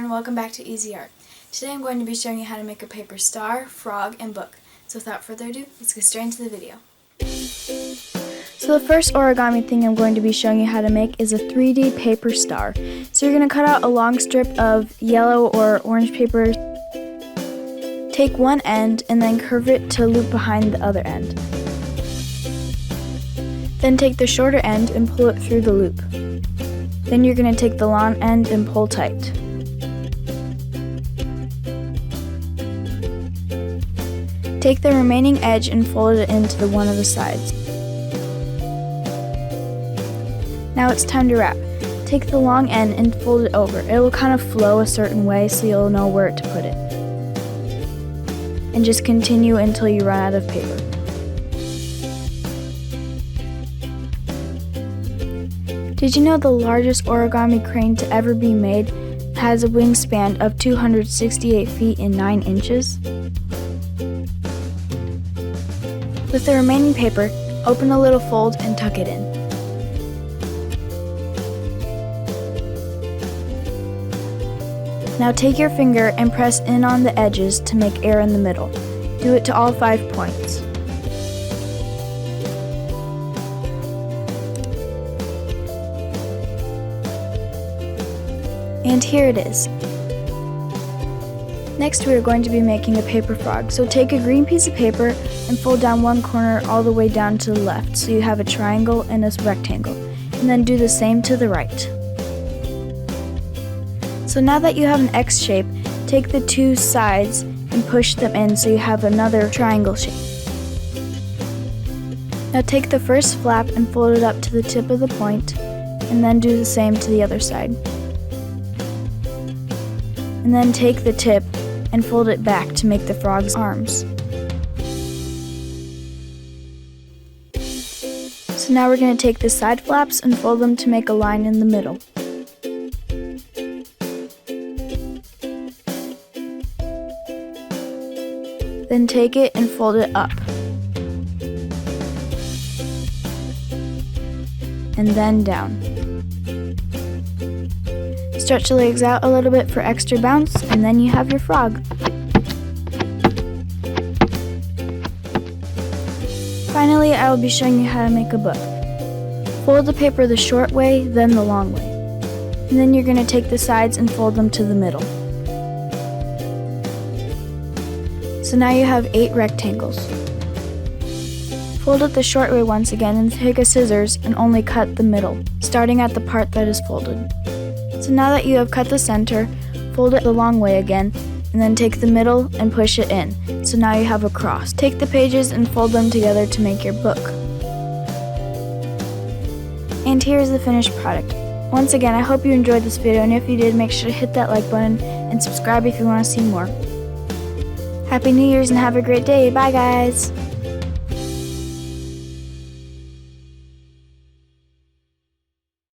and welcome back to Easy Art. Today I'm going to be showing you how to make a paper star, frog, and book. So without further ado, let's get straight into the video. So the first origami thing I'm going to be showing you how to make is a 3D paper star. So you're going to cut out a long strip of yellow or orange paper. Take one end and then curve it to loop behind the other end. Then take the shorter end and pull it through the loop. Then you're going to take the long end and pull tight. Take the remaining edge and fold it into one of the sides. Now it's time to wrap. Take the long end and fold it over. It will kind of flow a certain way so you'll know where to put it. And just continue until you run out of paper. Did you know the largest origami crane to ever be made has a wingspan of 268 feet and 9 inches? With the remaining paper, open a little fold and tuck it in. Now take your finger and press in on the edges to make air in the middle. Do it to all 5 points. And here it is. Next we are going to be making a paper frog. So take a green piece of paper and fold down one corner all the way down to the left so you have a triangle and a rectangle. And then do the same to the right. So now that you have an X shape, take the two sides and push them in so you have another triangle shape. Now take the first flap and fold it up to the tip of the point, and then do the same to the other side. And then take the tip and fold it back to make the frog's arms. So now we're going to take the side flaps and fold them to make a line in the middle. Then take it and fold it up. And then down. Stretch the legs out a little bit for extra bounce, and then you have your frog. Finally, I will be showing you how to make a book. Fold the paper the short way, then the long way. And then you're going to take the sides and fold them to the middle. So now you have 8 rectangles. Fold it the short way once again and take a scissors and only cut the middle, starting at the part that is folded. So now that you have cut the center, fold it the long way again, and then take the middle and push it in. So now you have a cross. Take the pages and fold them together to make your book. And here's the finished product. Once again, I hope you enjoyed this video, and if you did, make sure to hit that like button and subscribe if you want to see more. Happy New Year's and have a great day. Bye guys!